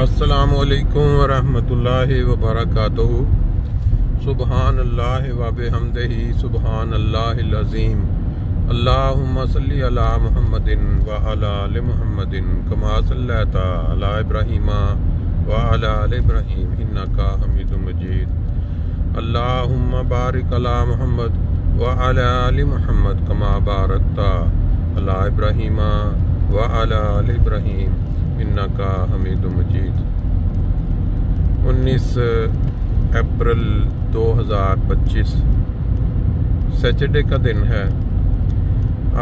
السلام علیکم ورحمۃ اللہ وبرکاتہ۔ سبحان اللہ و بحمدہ سبحان اللہ العظیم۔ اللہم صلی علی محمد وعلی آل محمد کما صلیت علی ابراہیم وعلی آل ابراہیم انک حمید مجید۔ اللہم بارک علی محمد وعلی آل محمد کما بارکت علی ابراہیم وعلی آل ابراہیم انک حمید مجید۔ 19 اپریل 2025 سیٹرڈے کا دن ہے۔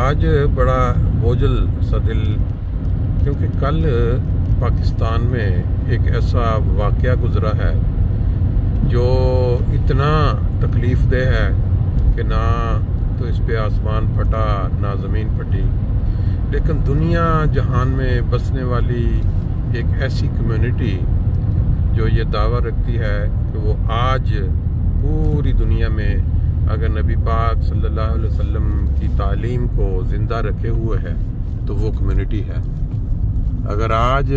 آج بڑا بوجھل سا دل، کیونکہ کل پاکستان میں ایک ایسا واقعہ گزرا ہے جو اتنا تکلیف دہ ہے کہ نہ تو اس پہ آسمان پھٹا نہ زمین پھٹی، لیکن دنیا جہان میں بسنے والی ایک ایسی کمیونٹی جو یہ دعویٰ رکھتی ہے کہ وہ آج پوری دنیا میں اگر نبی پاک صلی اللہ علیہ وسلم کی تعلیم کو زندہ رکھے ہوئے ہے تو وہ کمیونٹی ہے۔ اگر آج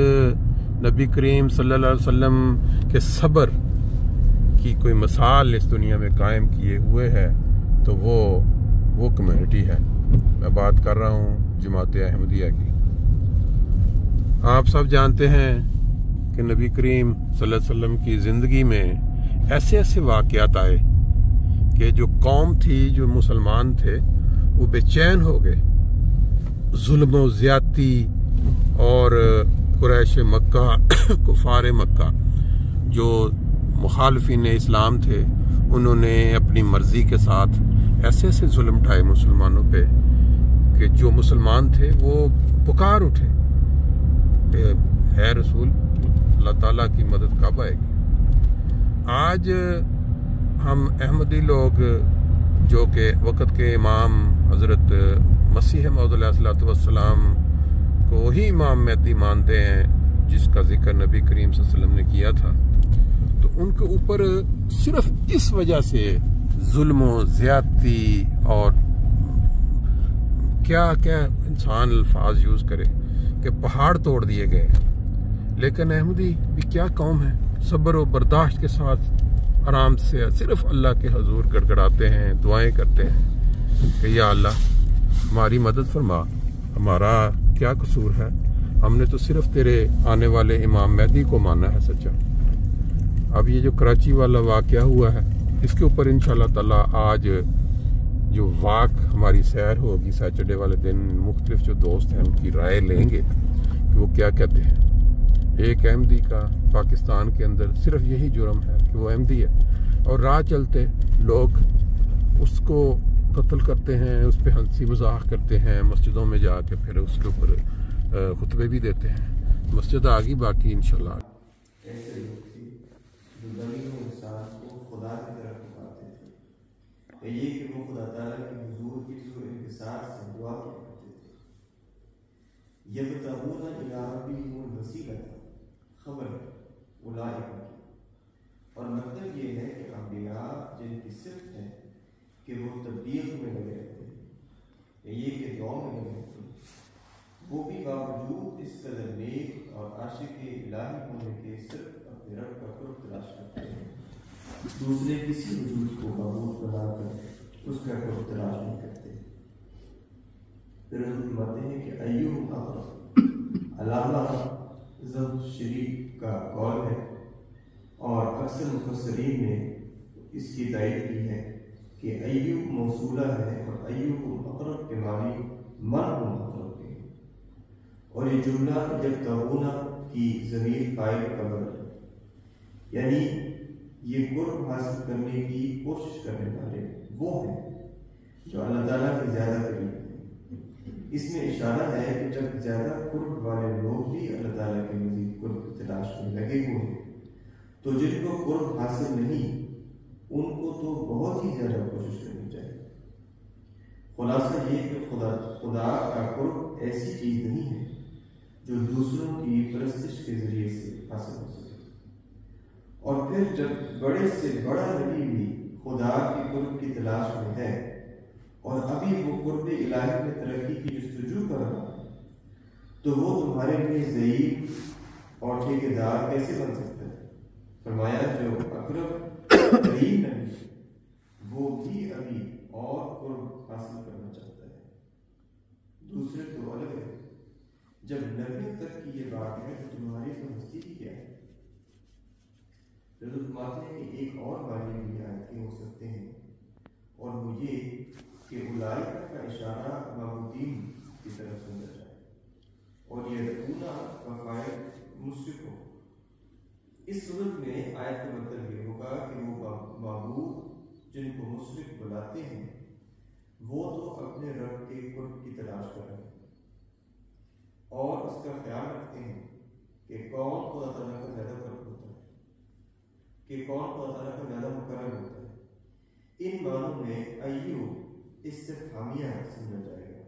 نبی کریم صلی اللہ علیہ وسلم کے صبر کی کوئی مثال اس دنیا میں قائم کیے ہوئے ہے تو وہ کمیونٹی ہے۔ میں بات کر رہا ہوں جماعت احمدیہ کی۔ آپ سب جانتے ہیں کہ نبی کریم صلی اللہ علیہ وسلم کی زندگی میں ایسے ایسے واقعات آئے کہ جو قوم تھی، جو مسلمان تھے، وہ بے چین ہو گئے۔ ظلم و زیادتی اور قریش مکہ کفار مکہ جو مخالفین اسلام تھے، انہوں نے اپنی مرضی کے ساتھ ایسے ایسے ظلم ڈھائے مسلمانوں پہ کہ جو مسلمان تھے وہ پکار اٹھے کہ اے رسول، اللہ تعالیٰ کی مدد کب آئے گی؟ آج ہم احمدی لوگ جو کہ وقت کے امام حضرت مسیح موعود علیہ الصلوۃ والسلام کو وہی امام مہدی مانتے ہیں جس کا ذکر نبی کریم صلی اللہ علیہ وسلم نے کیا تھا، تو ان کے اوپر صرف اس وجہ سے ظلم و زیادتی اور کیا کیا انسان الفاظ یوز کرے کہ پہاڑ توڑ دیے گئے۔ لیکن احمدی بھی کیا قوم ہے، صبر و برداشت کے ساتھ آرام سے صرف اللہ کے حضور گڑ گڑاتے ہیں، دعائیں کرتے ہیں کہ یا اللہ ہماری مدد فرما، ہمارا کیا قصور ہے، ہم نے تو صرف تیرے آنے والے امام مہدی کو مانا ہے سچا۔ اب یہ جو کراچی والا واقعہ ہوا ہے، اس کے اوپر انشاءاللہ تعالی آج جو واک ہماری سیر ہوگی سیٹرڈے والے دن، مختلف جو دوست ہیں ان کی رائے لیں گے کہ وہ کیا کہتے ہیں۔ ایک احمدی کا پاکستان کے اندر صرف یہی جرم ہے کہ وہ احمدی ہے، اور راہ چلتے لوگ اس کو قتل کرتے ہیں، اس پہ ہنسی مذاق کرتے ہیں، مسجدوں میں جا کے پھر اس کے اوپر خطبے بھی دیتے ہیں۔ مسجد آگی باقی انشاءاللہ۔ ایسے لوگ تھے جو نبی و انسان کو خدا کی طرف پکارتے تھے، کہ یہ کہ وہ خدا تعالیٰ کے حضور کی سور انکسار سے دعا کیا کرتے تھے۔ یبتغون الی ربہم الوسیلۃ، خبر اولئک کی، اور مطلب یہ ہے کہ انبیاء جن کی صفت ہے کہ وہ تبلیغ میں لگے رہتے ہیں، یہ کہ دعا میں لگے رہتے ہیں، وہ بھی باوجود اس قدر نیک اور عاشق الہی ہونے کے صرف اپنے رب کا قرب تلاش کرتے ہیں، دوسرے کسی وجود کو معبود بنا کر اس کا قرب تلاش نہیں کرتے۔ پھر حضرت فرماتے ہیں کہ ایہم اقرب، علامہ زمخشری کا قول ہے اور اکثر مفسرین نے اس کی تائید کی ہے کہ ایوب موصولہ ہے اور ایوب اقرب کے معنی من اقرب کے، اور یہ جملہ یبتغون کی ضمیر فاعل کا بدل ہے، یعنی یہ قرب حاصل کرنے کی کوشش کرنے والے وہ ہیں جو اللہ تعالیٰ کے زیادہ قریب ہیں۔ اس میں اشارہ ہے کہ جب زیادہ قرب والے لوگ بھی اللہ تعالیٰ کے مزید قرب کی تلاش میں لگے ہوئے ہیں، تو جن کو قرب حاصل نہیں ان کو تو بہت ہی زیادہ کوشش کرنی چاہیے۔ خلاصہ یہ کہ خدا کا قرب ایسی چیز نہیں ہے جو دوسروں کی پرستش کے ذریعے سے حاصل ہو سکے، اور پھر جب بڑے سے بڑا نبی بھی خدا کے قرب کی تلاش میں ہے اور ابھی وہ قرب الہی میں ترقی کی جستجو کر رہا ہے، تو وہ تمہارے لیے ضعیف اور ٹھیکیدار کیسے بن سکتا ہے؟ فرمایا جو اقرب قریب نہیں وہ بھی ابھی اور قرب حاصل کرنا چاہتا ہے، دوسرے تو الگ ہے۔ جب نبی تک کی یہ بات ہے تو تمہاری سمجھتی کی کیا ہے؟ رضو فرماتے ہیں کہ ایک اور والی بھی آیتیں ہو سکتے ہیں، اور وہ یہ کہ اولئک کا اشارہ معبودین کی طرف سمجھا جائے، اور یہ رکونا کا فائل مشرک ہو۔ اس صورت میں آیت کا مطلب یہ ہوگا کہ وہ معبود جن کو مشرک بلاتے ہیں وہ تو اپنے رب کے قرب کی تلاش کر رہے ہیں اور اس کا خیال رکھتے ہیں کہ کون خدا تعالیٰ کا زیادہ قرب ہوتا ہے، کہ کون خدا تعالیٰ کا زیادہ مقرب ہوتا ہے۔ ان معنوں میں ایو استفہامیہ سمجھا جائے گا،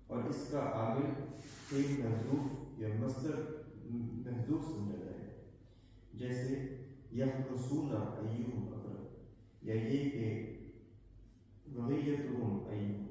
اور اس کا عامل فعل محذوف یا مصدر محذوف سمجھا جائے گا، جیسے یحرسون ایہم اقرب، یا یہ کہ بغیتہم ایہم